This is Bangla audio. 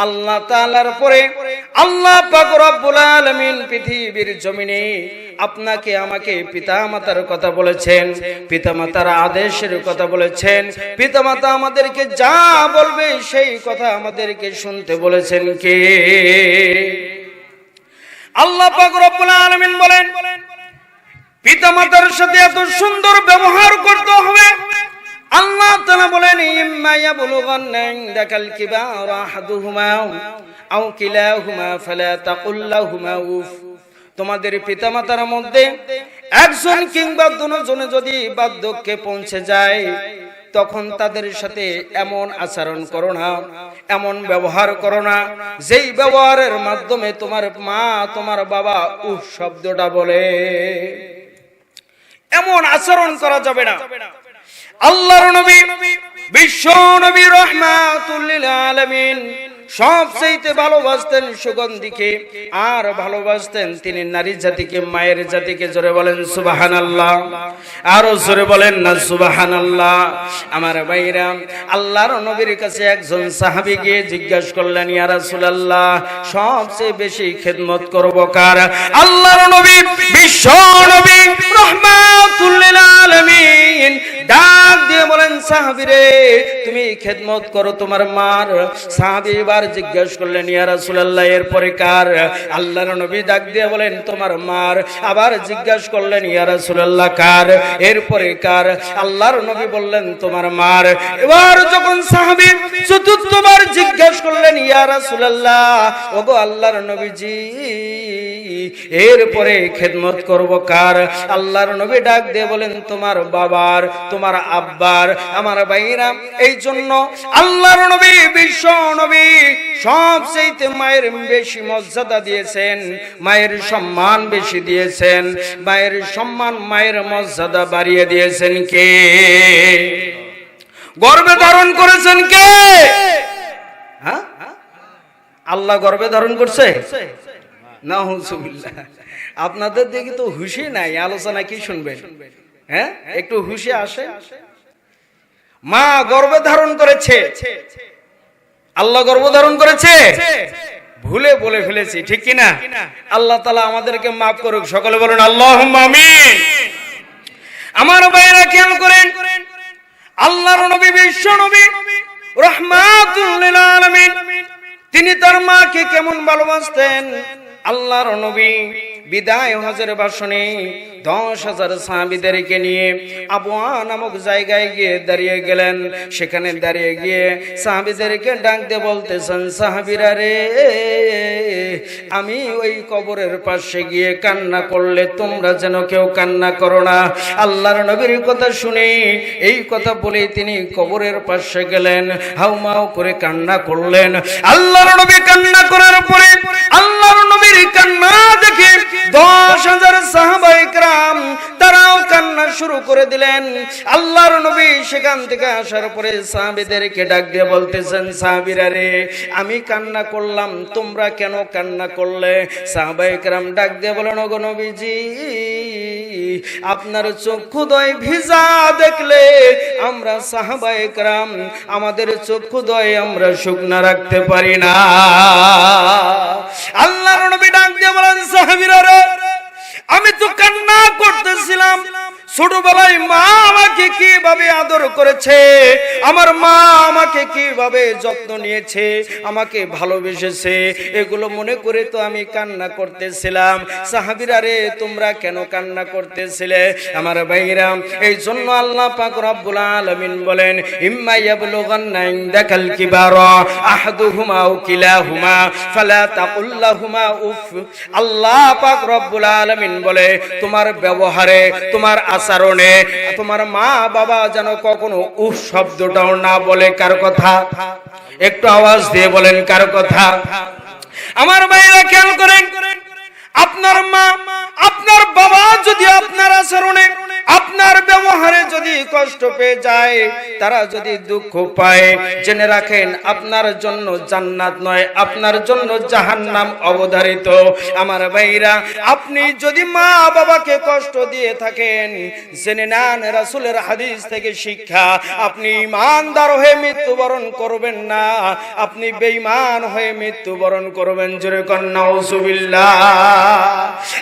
আল্লাহ তাআলার পরে আল্লাহ পাক রব্বুল আলামিন পৃথিবীর জমিনে আপনাকে আমাকে পিতামাতার কথা বলেছেন, পিতামাতার আদেশের কথা বলেছেন। পিতামাতা আমাদেরকে যা বলবে সেই কথা আমাদেরকে শুনতে বলেছেন কে? আল্লাহ পাক রব্বুল আলামিন বলেন পিতামাতার সাথে এত সুন্দর ব্যবহার করতে হবে। আল্লাহ তাআলা বলেন ইম্মা ইয়াবলুগান্না ইনদাকাল কিবারা আহাদুহুমা আও কিলাহুমা ফালা তাকুল লাহুমা উফ। তোমাদের পিতামাতার মধ্যে একজন কিংবা দুজনে যদি বার্ধক্যে পৌঁছে যায় তখন তাদের সাথে এমন আচরণ করো না, এমন ব্যবহার করো না যেই ব্যবহারের মাধ্যমে তোমার মা তোমার বাবা উফ শব্দটা বলে। এমন আচরণ করা যাবে না। আল্লাহর নবী বিশ্ব নবী রাহমাতুল লিল আলামিন সবচেয়ে ভালোবাসতেন সুগন্ধিকে, আর ভালোবাসতেন তিনি নারী জাতিকে, মায়ের জাতিকে। জোরে বলেন সুবহানাল্লাহ, আরো জোরে বলেন না সুবহানাল্লাহ। আমার ভাইরা, আল্লাহর নবীর কাছে একজন সাহাবী গিয়ে জিজ্ঞাসা করলেন ইয়া রাসূলুল্লাহ সবচেয়ে বেশি খেদমত করব কার? আল্লাহর নবী বিশ্ব নবী রাহমাতুল লিল আলামিন ডাক দিয়ে বলেন সাহাবী রে তুমি খেদমত করো তোমার মার। সাহাবী এবার জিজ্ঞাসা করলেন ইয়া রাসূলুল্লাহ এরপরে কার? আল্লাহর নবী ডাক দিয়ে বলেন তোমার মার। আবার জিজ্ঞাসা করলেন ইয়া রাসূলুল্লাহ কার? এরপরে কার? আল্লাহর নবী বললেন তোমার মার। এবার যখন সাহাবী চতুর্থবার জিজ্ঞাসা করলেন ইয়া রাসূলুল্লাহ ওগো আল্লাহর নবীজি এরপরে খেদমত করব কার? আল্লাহর নবী ডাক দিয়ে বলেন তোমার বাবার, তোমার আব্বার। আমার ভাইরা, এই জন্য আল্লাহর নবী বিশ্ব নবী সবচেয়ে মায়ের বেশি মর্যাদা দিয়েছেন, মায়ের সম্মান বেশি দিয়েছেন। মায়ের সম্মান, মায়ের মর্যাদা বাড়িয়ে দিয়েছেন কে? গর্ভে ধারণ করেছেন কে? হ্যাঁ, আল্লাহ গর্ভে ধারণ করছে? নাউজুবিল্লাহ। আপনাদের দেখি তো হুশই নাই, আলোচনা কি শুনবেন? হ্যাঁ, একটু হুশে আসে। মা গর্ভে ধারণ করেছে, আল্লাহ গর্ভ ধারণ করেছে, ভুলে বলে ফেলেছি, ঠিক কিনা? আল্লাহ তাআলা আমাদেরকে মাফ করুক, সকলে বলুন আল্লাহুম্মা আমিন। আমার ভাইরা খেয়াল করেন, আল্লাহর নবী বিশ্ব নবী রাহমাতুল লিল আলামিন তিনি তার মাকে কেমন ভালোবাসতেন। আল্লাহর নবী বিদায় হজের ভাষণে 10,000 সাহাবীদেরকে নিয়ে আবওয়া নামক জায়গায় গিয়ে দাঁড়িয়ে গেলেন। সেখানে দাঁড়িয়ে গিয়ে সাহাবীদেরকে ডাক দিয়ে বলতেছেন সাহাবীরা রে আমি ওই কবরের পাশে গিয়ে কান্না করলে তোমরা যেন কেউ কান্না করো না। আল্লাহর নবীর কথা শুনে এই কথা বলে তিনি কবরের পাশে গেলেন, হাউমাউ করে কান্না করলেন। আল্লাহর নবী কান্না করার পরে আল্লাহর নবীর কান্না দেখে 10,000 সাহাবায়ে কেরাম তারাও কান্না শুরু করে দিলেন। আল্লাহর নবী সেখান থেকে আসার পরে সাহাবীদেরকে ডাক দিয়ে বলতেছেন সাহাবীরা রে আমি কান্না করলাম, তোমরা কেন কান্না করলে? সাহাবায়ে কেরাম ডাক দিয়ে বলেন ওগো নবীজি আপনার চক্ষুদয় ভিজা দেখলে আমরা সাহাবায়ে কেরাম আমাদের চক্ষুদয় আমরা শুকনা রাখতে পারি না। আল্লাহর নবী ডাক দিয়ে বলেন সাহাবীরা রে আমি তো কান্না করতেছিলাম, ছোটবেলায় মা আমাকে কিভাবে আদর করেছে, আমার মা আমাকে কিভাবে যত্ন নিয়েছে, আমাকে ভালোবেসেছে, এগুলো মনে করে তো আমি কান্না করতেছিলাম। সাহাবীরা রে তোমরা কেন কান্না করতেছিলে? আমার ভাইরা, এই জন্য আল্লাহ পাক রব্বুল আলামিন বলেন ইম্মা ইয়াবলুগান্না ইনদাকাল কিবারা আহাদুহুমা আও কিলাহুমা ফালা তাকুল লাহুমা উফ। আল্লাহ পাক রব্বুল আলামিন বলে তোমার ব্যবহারে, তোমার আচরণে তোমার মা বাবা যেন কখনো উফ শব্দটাও না বলে। কার কথা? একটু আওয়াজ দিয়ে বলেন কার কথা? আমার ভাইরা খেয়াল করেন, আপনার মা আপনার বাবা যদি আপনার আচরণে আপনার ব্যবহারে যদি কষ্ট পেয়ে যায়, তারা যদি দুঃখ পায়, জেনে রাখেন আপনার জন্য জান্নাত নয়, আপনার জন্য জাহান্নাম অবধারিত। আমার ভাইরা, আপনি যদি মা বাবাকে কষ্ট দিয়ে থাকেন, জেনে নেন রাসূলের হাদিস থেকে শিক্ষা, আপনি ঈমানদার হয়ে মৃত্যুবরণ করবেন না, আপনি বেঈমান হয়ে মৃত্যুবরণ করবেন। জোরে কন্যা নাউজুবিল্লাহ।